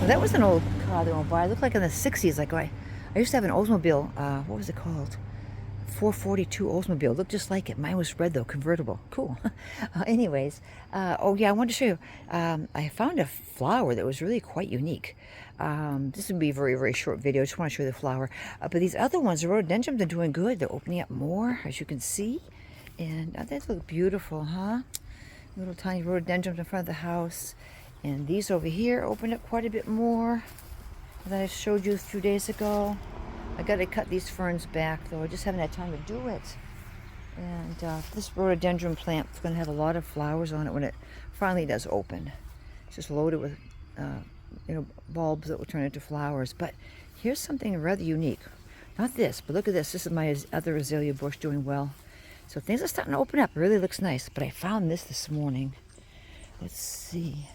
Well, that was an old car that went by. It looked like in the 60s. Like I used to have an Oldsmobile. What was it called? 442 Oldsmobile. It looked just like it. Mine was red though, convertible. Cool. Anyways, oh yeah, I wanted to show you. I found a flower that was really quite unique. This would be a very, very short video. I just want to show you the flower. But these other ones, the rhododendrons, are doing good. They're opening up more, as you can see. And they look beautiful, huh? Little tiny rhododendrons in front of the house. And these over here opened up quite a bit more that I showed you a few days ago. I got to cut these ferns back though. I just haven't had time to do it. And this rhododendron plant is going to have a lot of flowers on it when it finally does open. It's just loaded with bulbs that will turn into flowers. But here's something rather unique. Not this, but look at this. This is my other azalea bush doing well. So things are starting to open up. It really looks nice. But I found this morning. Let's see.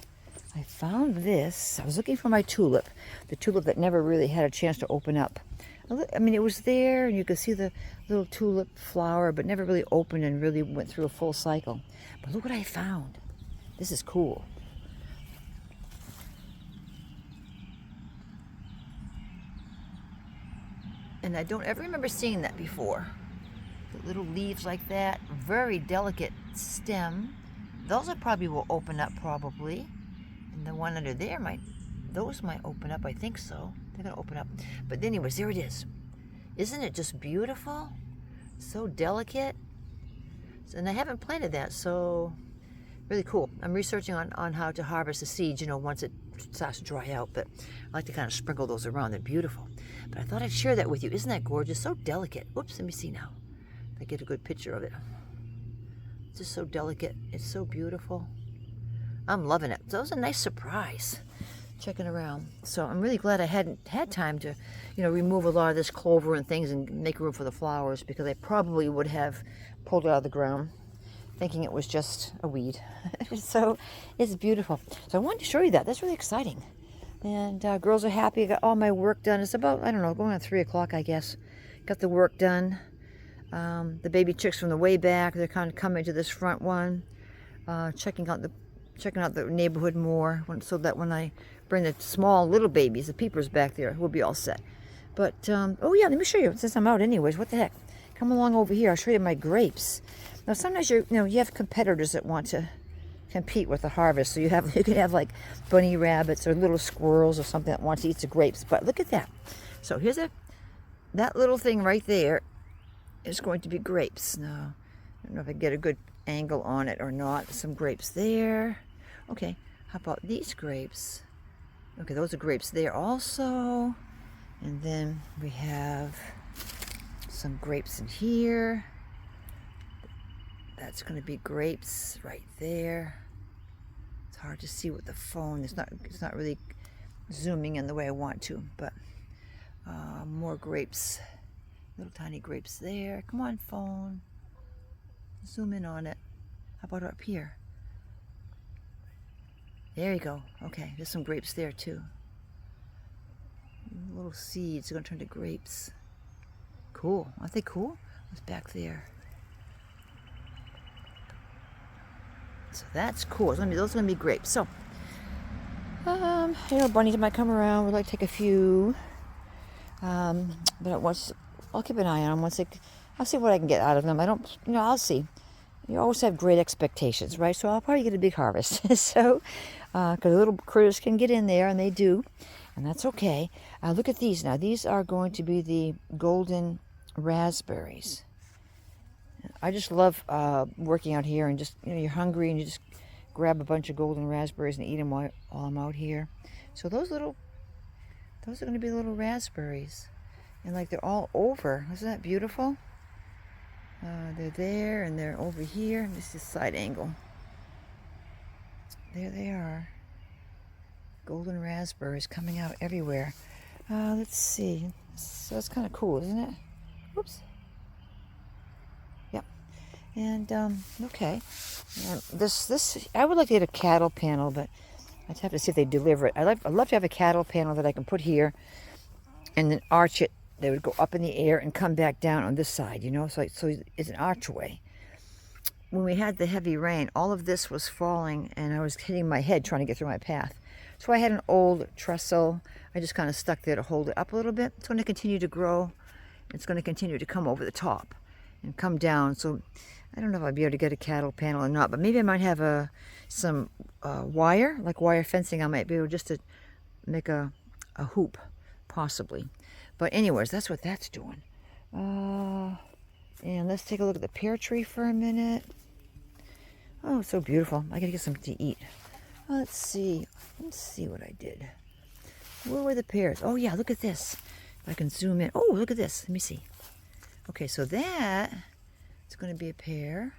I found this. I was looking for my tulip. The tulip that never really had a chance to open up. I mean, it was there, and you could see the little tulip flower, but never really opened and really went through a full cycle. But look what I found. This is cool. And I don't ever remember seeing that before. The little leaves like that, very delicate stem. Those probably will open up probably. And the one under there those might open up, I think so. They're gonna open up. But anyways, there it is. Isn't it just beautiful? So delicate. And I haven't planted that, so really cool. I'm researching on how to harvest the seeds, once it starts to dry out, but I like to kind of sprinkle those around. They're beautiful. But I thought I'd share that with you. Isn't that gorgeous? So delicate. Whoops, let me see now. If I get a good picture of it. It's just so delicate. It's so beautiful. I'm loving it. So it was a nice surprise checking around. So I'm really glad I hadn't had time to, remove a lot of this clover and things and make room for the flowers, because I probably would have pulled it out of the ground thinking it was just a weed. So it's beautiful. So I wanted to show you that. That's really exciting. And girls are happy. I got all my work done. It's about, I don't know, going on 3 o'clock, I guess. Got the work done. The baby chicks from the way back, they're kind of coming to this front one, checking out the neighborhood more, so that when I bring the small little babies, the peepers back there, we'll be all set. But, oh yeah, let me show you, since I'm out anyways, what the heck. Come along over here, I'll show you my grapes. Now sometimes you have competitors that want to compete with the harvest, so you can have like bunny rabbits or little squirrels or something that wants to eat the grapes. But look at that. So here's that little thing right there is going to be grapes. Now, I don't know if I get a good angle on it or not. Some grapes there. Okay, how about these grapes? Okay, those are grapes there also. And then we have some grapes in here. That's going to be grapes right there. It's hard to see with the phone. It's not really zooming in the way I want to, but more grapes. Little tiny grapes there. Come on, phone. Zoom in on it. How about up here? There you go. Okay, there's some grapes there too. Little seeds are going to turn to grapes. Cool. Aren't they cool? What's back there? So that's cool. Those are going to be grapes. So, bunnies might come around. We'd like to take a few. But I'll keep an eye on them. I'll see what I can get out of them. I'll see. You always have great expectations, right? So I'll probably get a big harvest. So, because little critters can get in there, and they do, and that's okay. Look at these now. These are going to be the golden raspberries. I just love working out here, and just, you're hungry and you just grab a bunch of golden raspberries and eat them while I'm out here. So those are going to be little raspberries. And like they're all over. Isn't that beautiful? They're there and they're over here. This is side angle. There they are. Golden raspberries coming out everywhere. Let's see. So it's kind of cool, isn't it? Oops. Yep. And okay. And this I would like to get a cattle panel, but I'd have to see if they deliver it. I'd love to have a cattle panel that I can put here and then arch it. They would go up in the air and come back down on this side, so it's an archway. When we had the heavy rain, all of this was falling, and I was hitting my head trying to get through my path. So I had an old trestle. I just kind of stuck there to hold it up a little bit. It's going to continue to grow. It's going to continue to come over the top and come down. So I don't know if I'll be able to get a cattle panel or not, but maybe I might have some wire, like wire fencing. I might be able just to make a hoop, possibly. But anyways, that's what that's doing. And let's take a look at the pear tree for a minute. Oh, so beautiful. I gotta get something to eat. Let's see what I did. Where were the pears? Oh yeah, look at this. If I can zoom in. Oh, look at this. Let me see. Okay, so that it's going to be a pear.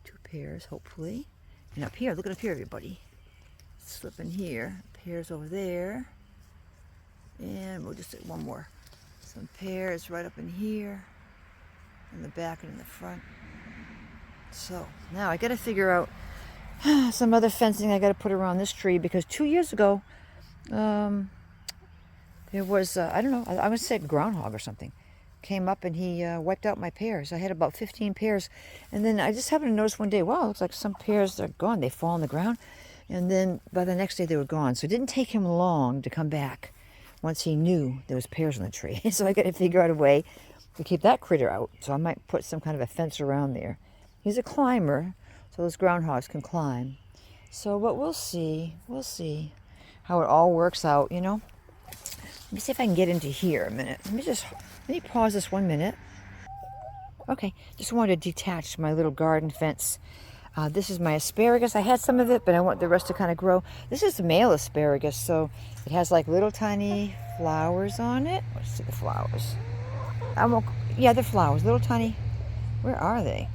2 pears, hopefully. And up here, look at up here, everybody. Slip in here. Pears over there. And we'll just take one more. Some pears right up in here. In the back and in the front. So now I got to figure out some other fencing I got to put around this tree, because 2 years ago there was I don't know, I would say a groundhog or something came up and he wiped out my pears. I had about 15 pears, and then I just happened to notice one day, wow, it looks like some pears are gone. They fall on the ground, and then by the next day they were gone. So it didn't take him long to come back once he knew there was pears on the tree. So I got to figure out a way to keep that critter out. So I might put some kind of a fence around there. He's a climber, so those groundhogs can climb. So, but we'll see how it all works out, you know. Let me see if I can get into here a minute. Let me pause this 1 minute. Okay, just wanted to detach my little garden fence. This is my asparagus. I had some of it, but I want the rest to kind of grow. This is the male asparagus, so it has like little tiny flowers on it. Let's see the flowers. Yeah, they're flowers, little tiny. Where are they?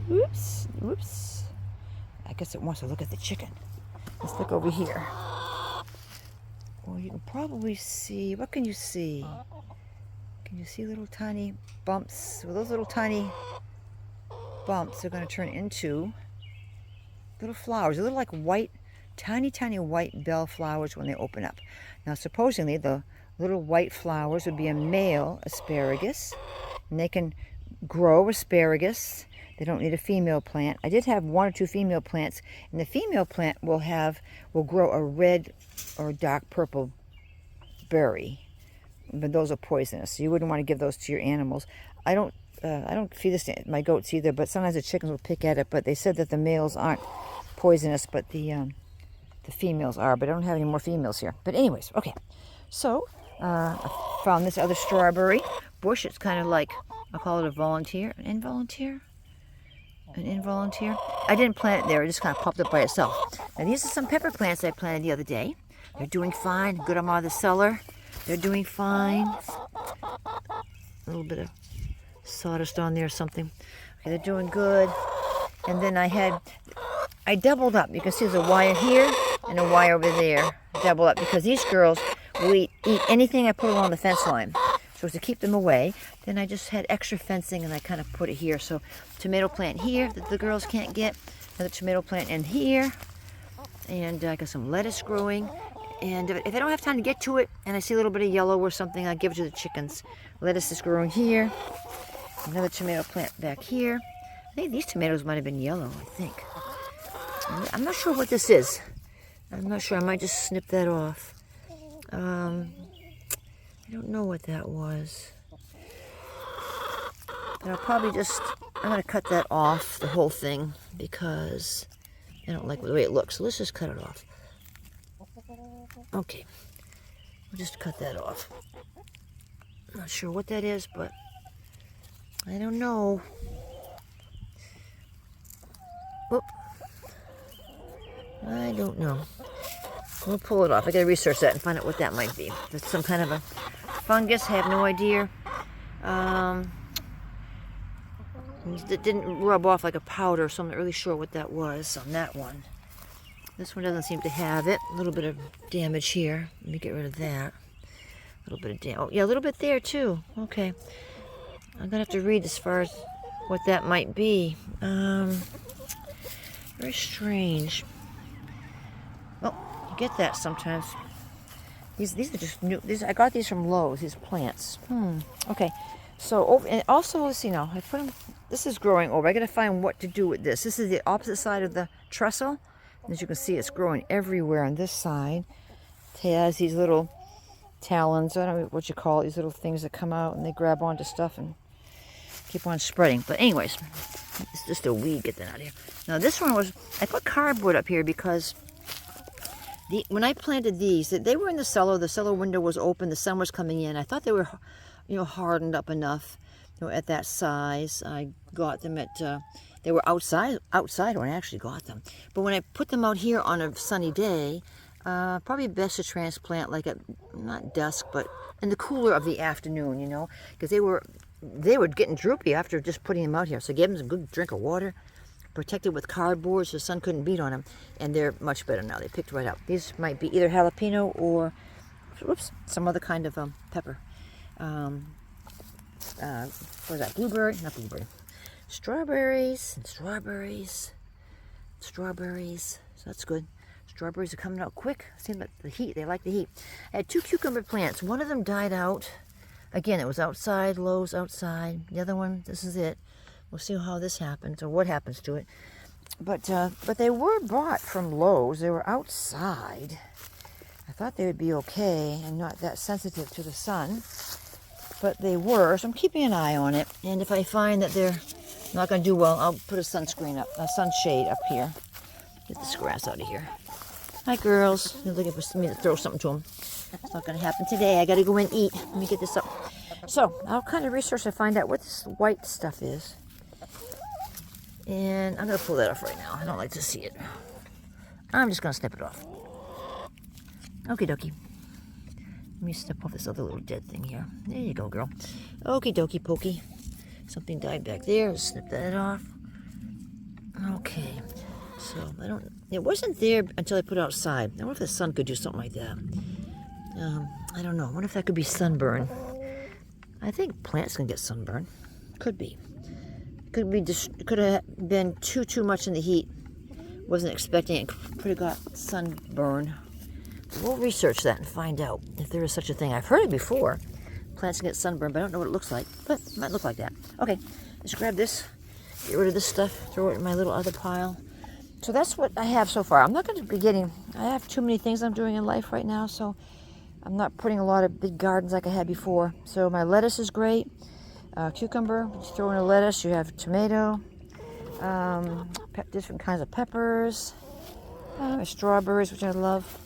Whoops. I guess it wants to look at the chicken. Let's look over here. Well, you can probably see, what can you see? Can you see little tiny bumps? Well, those little tiny bumps are going to turn into little flowers. They're little like white, tiny white bell flowers when they open up. Now, supposedly, the little white flowers would be a male asparagus, and they can grow asparagus. They don't need a female plant. I did have 1 or 2 female plants, and the female plant will grow a red or dark purple berry, but those are poisonous, so you wouldn't want to give those to your animals. I don't feed this to my goats either, but sometimes the chickens will pick at it. But they said that the males aren't poisonous, but the females are. But I don't have any more females here. But anyways, okay. So I found this other strawberry bush. It's kind of like, I'll call it a volunteer, an involunteer. I didn't plant it there. It just kind of popped up by itself. Now these are some pepper plants I planted the other day. They're doing fine. Good, I'm out of the cellar. They're doing fine. A little bit of sawdust on there or something. Okay, they're doing good. And then I doubled up. You can see there's a wire here and a wire over there. Double up, because these girls will eat anything I put along the fence line. So to keep them away, then I just had extra fencing and I kind of put it here. So tomato plant here that the girls can't get. Another tomato plant in here. And I got some lettuce growing. And if I don't have time to get to it and I see a little bit of yellow or something, I'll give it to the chickens. Lettuce is growing here. Another tomato plant back here. I think these tomatoes might have been yellow, I think. I'm not sure what this is. I'm not sure. I might just snip that off. I don't know what that was. But I'll probably I'm going to cut that off, the whole thing, because I don't like the way it looks. So let's just cut it off. Okay. We'll just cut that off. Not sure what that is, but I don't know. Oop. I don't know. We'll pull it off. I gotta research that and find out what that might be. If it's some kind of a fungus, I have no idea. It didn't rub off like a powder, so I'm not really sure what that was on that one. This one doesn't seem to have it. A little bit of damage here. Let me get rid of that. A little bit of damage. Oh, yeah, a little bit there too. Okay. I'm gonna have to read as far as what that might be. Very strange. Oh, you get that sometimes. These are just new. I got these from Lowe's. These plants. Okay. So and also, let's see now. I put them. This is growing over. I got to find what to do with this. This is the opposite side of the trestle. As you can see, it's growing everywhere on this side. It has these little talons, I don't know what you call it, these little things that come out and they grab onto stuff and keep on spreading. But anyways, it's just a weed. Get that out of here. Now this one was, I put cardboard up here because when I planted these, they were in the cellar window was open, the sun was coming in. I thought they were, hardened up enough, at that size. I got them at, they were outside when I actually got them. But when I put them out here on a sunny day, probably best to transplant like at, not dusk, but in the cooler of the afternoon, because they were getting droopy after just putting them out here. So I gave them a good drink of water, protected with cardboard so the sun couldn't beat on them, and they're much better now. They picked right up. These might be either jalapeno or, some other kind of pepper. What is that? Blueberry? Not blueberry. Strawberries. So that's good. Strawberries are coming out quick. Seems like the heat. They like the heat. I had 2 cucumber plants. One of them died out. Again, it was outside, Lowe's outside. The other one, this is it. We'll see how this happens or what happens to it. But they were bought from Lowe's. They were outside. I thought they would be okay and not that sensitive to the sun. But they were, so I'm keeping an eye on it. And if I find that they're not going to do well, I'll put a sunscreen up, a sunshade up here. Get this grass out of here. Hi, girls. They're looking for me to throw something to them. It's not going to happen today. I got to go and eat. Let me get this up. So I'll kind of research to find out what this white stuff is. And I'm going to pull that off right now. I don't like to see it. I'm just going to snip it off. Okie dokie. Let me snip off this other little dead thing here. There you go, girl. Okie dokie pokey. Something died back there. Let's snip that off. Okay. So it wasn't there until I put it outside. I wonder if the sun could do something like that. I don't know. I wonder if that could be sunburn. I think plants can get sunburn. Could be. Could have been too much in the heat. Wasn't expecting it. Could have got sunburn. We'll research that and find out if there is such a thing. I've heard it before. Plants can get sunburned, but I don't know what it looks like. But it might look like that. Okay, let's grab this. Get rid of this stuff. Throw it in my little other pile. So that's what I have so far. I'm not going to be getting... I have too many things I'm doing in life right now, so I'm not putting a lot of big gardens like I had before. So my lettuce is great. Cucumber. You throw in a lettuce. You have tomato. Different kinds of peppers. Strawberries, which I love.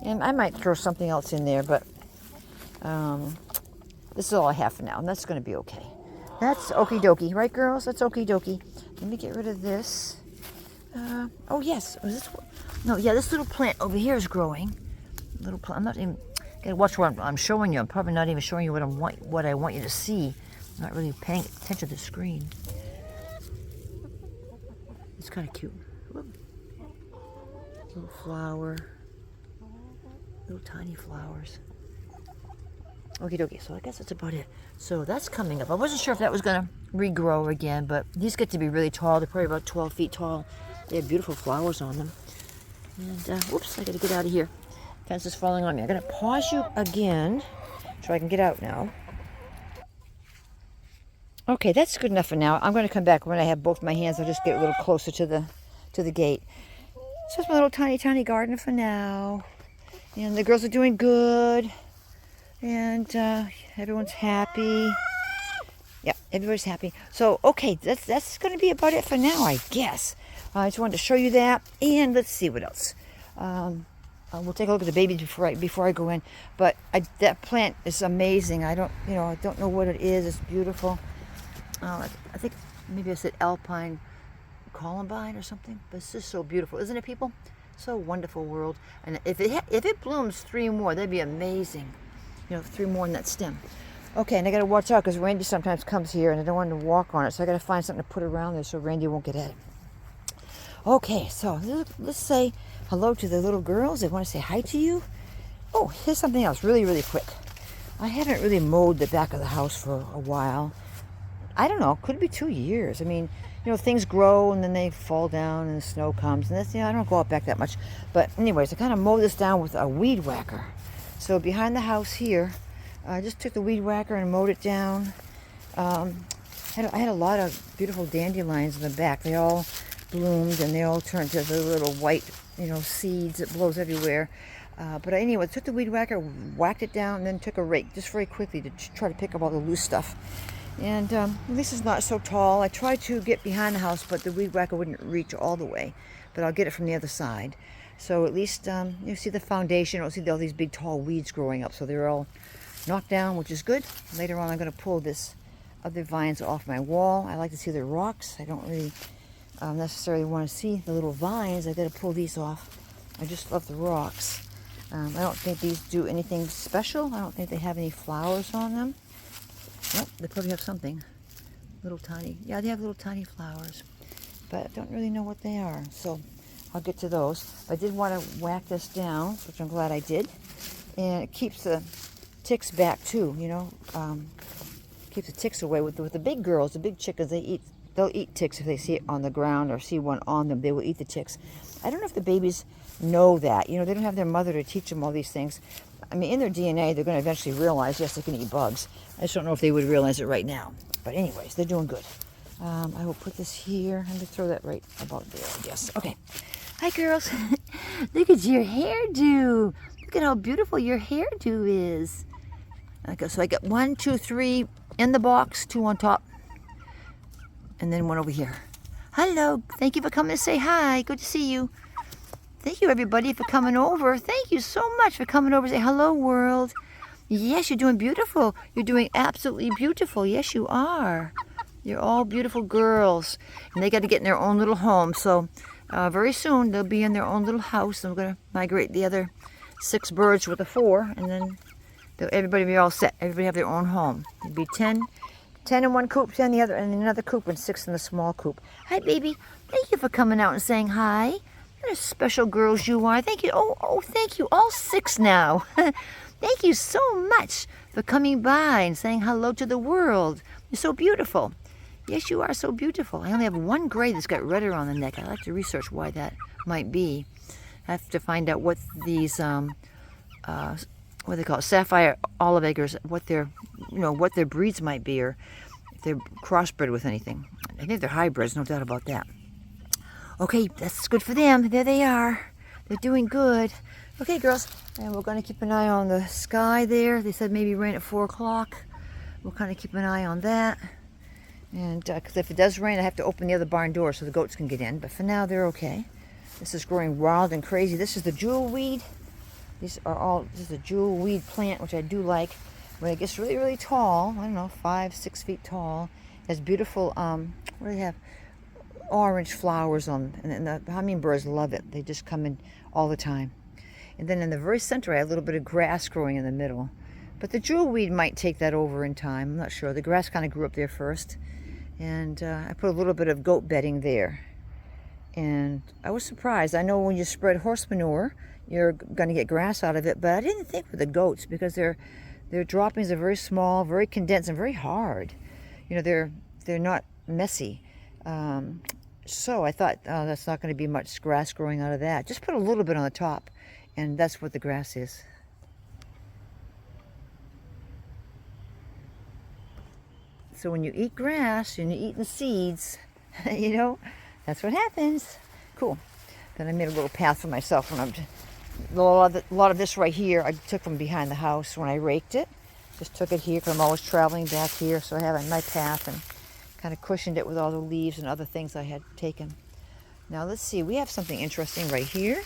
And I might throw something else in there, but this is all I have for now, and that's going to be okay. That's okie dokie, right, girls? That's okie dokie. Let me get rid of this. Oh, yes. This little plant over here is growing. Little plant. I'm not even... Gotta watch what I'm showing you. I'm probably not even showing you what I want you to see. I'm not really paying attention to the screen. It's kind of cute. Little flower. Little tiny flowers. Okie dokie, so I guess that's about it. So that's coming up. I wasn't sure if that was going to regrow again, but these get to be really tall. They're probably about 12 feet tall. They have beautiful flowers on them. And, whoops, I got to get out of here. Fence is falling on me. I'm going to pause you again so I can get out now. Okay, that's good enough for now. I'm going to come back when I have both my hands. I'll just get a little closer to the gate. So that's my little tiny garden for now. And the girls are doing good. And everyone's happy. Yeah, everybody's happy. So, okay, that's going to be about it for now, I guess. I just wanted to show you that. And let's see what else. We'll take a look at the babies before I go in. But that plant is amazing. I don't know what it is. It's beautiful. I think maybe I said Alpine Columbine or something. But it's just so beautiful, isn't it, people? So wonderful world. And if it blooms 3 more, that'd be amazing. 3 more in that stem. Okay, and I got to watch out because Randy sometimes comes here and I don't want him to walk on it. So I got to find something to put around there so Randy won't get at it. Okay, so let's say hello to the little girls. They want to say hi to you. Oh, here's something else really, really quick. I haven't really mowed the back of the house for a while. I don't know. Could be 2 years. I mean, things grow and then they fall down and the snow comes. And that's, I don't go out back that much. But anyways, I kind of mowed this down with a weed whacker. So behind the house here, I just took the weed whacker and mowed it down. I had a lot of beautiful dandelions in the back. They all bloomed, and they all turned to the little white, seeds that blows everywhere. But anyway, I took the weed whacker, whacked it down, and then took a rake just very quickly to try to pick up all the loose stuff. And this is not so tall. I tried to get behind the house, but the weed whacker wouldn't reach all the way. But I'll get it from the other side. So at least you see the foundation. You don't see all these big tall weeds growing up. So they're all knocked down, which is good. Later on, I'm going to pull this other vines off my wall. I like to see the rocks. I don't really necessarily want to see the little vines. I got to pull these off. I just love the rocks. I don't think these do anything special. I don't think they have any flowers on them. Nope, they probably have something. Little tiny, yeah, they have little tiny flowers. But I don't really know what they are. So I'll get to those. I did want to whack this down, which I'm glad I did. And it keeps the ticks back too, keeps the ticks away. With the big girls, the big chickens, they'll eat ticks if they see it on the ground or see one on them. They will eat the ticks. I don't know if the babies know that. They don't have their mother to teach them all these things. I mean, in their DNA, they're going to eventually realize, yes, they can eat bugs. I just don't know if they would realize it right now. But anyways, they're doing good. I will put this here. I'm going to throw that right about there, I guess. Okay. Hi, girls. Look at your hairdo. Look at how beautiful your hairdo is. Okay, so I got 1, 2, 3 in the box, 2 on top, and then 1 over here. Hello. Thank you for coming to say hi. Good to see you. Thank you, everybody, for coming over. Thank you so much for coming over to say hello, world. Yes, you're doing beautiful. You're doing absolutely beautiful. Yes, you are. You're all beautiful girls. And they got to get in their own little home. So very soon, they'll be in their own little house. I'm going to migrate the other 6 birds with the 4. And then everybody will be all set. Everybody have their own home. It'll be 10 in one coop, 10 in the other, and another coop, and 6 in the small coop. Hi, baby. Thank you for coming out and saying hi. You're special girls you are. Thank you. Oh, thank you. All 6 now. Thank you so much for coming by and saying hello to the world. You're so beautiful. Yes, you are so beautiful. I only have 1 gray that's got red around the neck. I'd like to research why that might be. I have to find out what these, what they call it, sapphire olive eggers, what their breeds might be, or if they're crossbred with anything. I think they're hybrids, no doubt about that. Okay, that's good for them. There they are. They're doing good. Okay, girls, and we're going to keep an eye on the sky there. They said maybe rain at 4 o'clock. We'll kind of keep an eye on that. And because if it does rain, I have to open the other barn door so the goats can get in. But for now, they're okay. This is growing wild and crazy. This is the jewel weed. This is a jewel weed plant, which I do like. When it gets really, really tall, I don't know, 5, 6 feet tall, it has beautiful, what do they have? Orange flowers on, and the hummingbirds love it. They just come in all the time. And then in the very center, I have a little bit of grass growing in the middle. But the jewel weed might take that over in time. I'm not sure. The grass kind of grew up there first. And I put a little bit of goat bedding there. And I was surprised. I know when you spread horse manure, you're going to get grass out of it. But I didn't think with the goats, because their droppings are very small, very condensed, and very hard. They're not messy. So I thought, oh, that's not going to be much grass growing out of that. Just put a little bit on the top, and that's what the grass is. So when you eat grass and you're eating seeds, that's what happens. Cool. Then I made a little path for myself. A lot of this right here, I took from behind the house when I raked it. Just took it here because I'm always traveling back here, so I have my path and kind of cushioned it with all the leaves and other things I had taken. Now let's see, we have something interesting right here.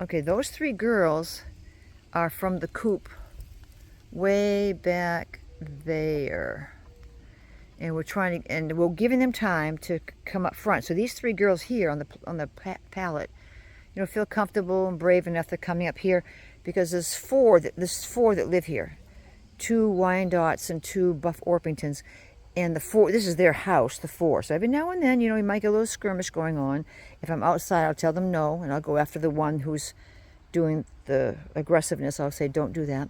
Okay, those 3 girls are from the coop way back there. And we're giving them time to come up front. So these 3 girls here on the pallet, feel comfortable and brave enough to coming up here, because there's 4 that live here. 2 Wyandottes and 2 Buff Orpingtons. And the 4, this is their house, the 4. So every now and then, we might get a little skirmish going on. If I'm outside, I'll tell them no, and I'll go after the one who's doing the aggressiveness. I'll say, don't do that.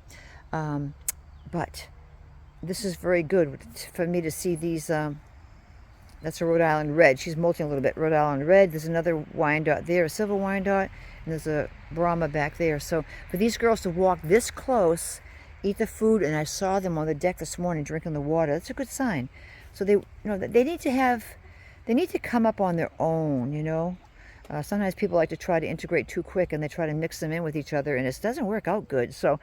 But this is very good for me to see these. That's a Rhode Island Red. She's molting a little bit. Rhode Island Red. There's another Wyandotte there, a Silver Wyandotte, and there's a Brahma back there. So for these girls to walk this close eat the food, and I saw them on the deck this morning drinking the water. That's a good sign. So they need to come up on their own, you know. Sometimes people like to try to integrate too quick, and they try to mix them in with each other, and it doesn't work out good. So,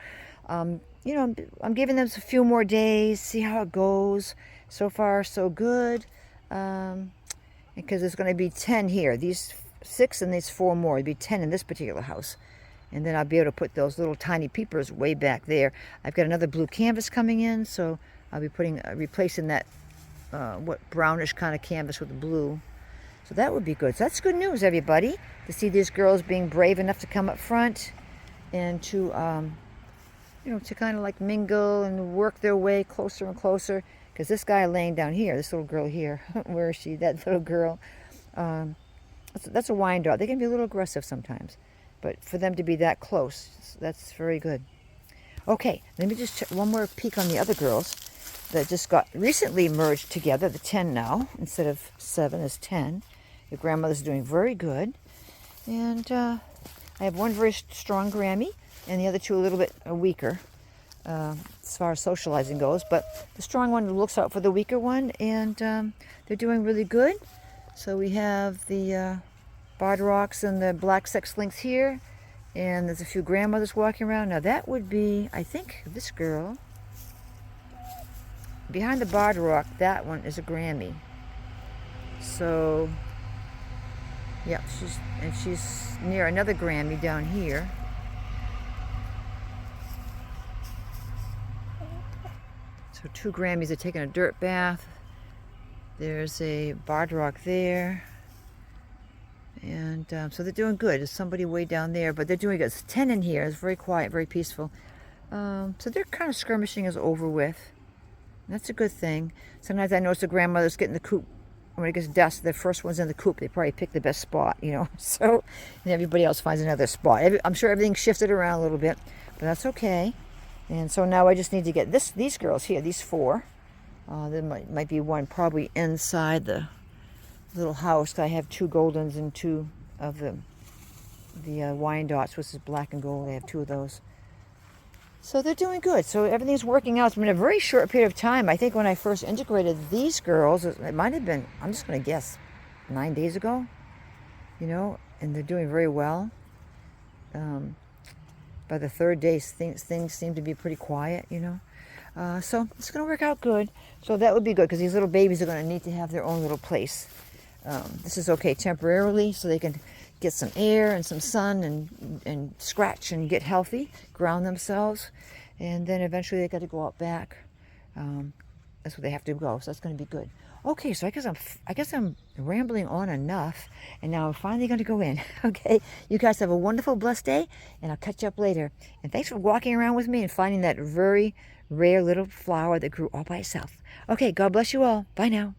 you know, I'm giving them a few more days, see how it goes. So far, so good. Because there's going to be 10 here. These 6 and these 4 more. There'll be 10 in this particular house. And then I'll be able to put those little tiny peepers way back there. I've got another blue canvas coming in, so I'll be replacing that what brownish kind of canvas with the blue. So that would be good. So that's good news, everybody, to see these girls being brave enough to come up front and to, you know, to kind of like mingle and work their way closer and closer. Because this guy laying down here, this little girl here, where is she? That little girl. That's a Wyandotte. They can be a little aggressive sometimes. But for them to be that close, that's very good. Okay, let me just check one more peek on the other girls that just got recently merged together, the 10 now, instead of 7 is 10. Your grandmother's doing very good. And I have one very strong Grammy, and the other 2 a little bit weaker as far as socializing goes. But the strong one looks out for the weaker one, and they're doing really good. So we have the barred rocks and the black sex lynx here, and there's a few grandmothers walking around. Now that would be, I think, this girl. Behind the barred rock, that one is a Grammy. So, yeah, she's near another Grammy down here. So 2 Grammys are taking a dirt bath. There's a barred rock there. And so they're doing good. There's somebody way down there, but they're doing good. It's 10 in here. It's very quiet, very peaceful. So their kind of skirmishing is over with. That's a good thing. Sometimes I notice the grandmothers get in the coop. When it gets dusk, the first one's in the coop. They probably pick the best spot, you know. So, and everybody else finds another spot. I'm sure everything's shifted around a little bit, but that's okay. And so now I just need to get these girls here, these 4. There might be one probably inside the little house. I have 2 Goldens and 2 of the Wyandottes, which is black and gold. I have 2 of those. So they're doing good. So everything's working out. It's been a very short period of time. I think when I first integrated these girls, it might have been, I'm just going to guess, 9 days ago, you know, and they're doing very well. By the 3rd day, things seem to be pretty quiet, you know. So it's going to work out good. So that would be good, because these little babies are going to need to have their own little place. This is okay temporarily, so they can get some air and some sun and scratch and get healthy, ground themselves, and then eventually they got to go out back. That's where they have to go. So that's going to be good. Okay, so I guess I'm rambling on enough, and now I'm finally going to go in. Okay, you guys have a wonderful, blessed day, and I'll catch you up later. And thanks for walking around with me and finding that very rare little flower that grew all by itself. Okay, God bless you all. Bye now.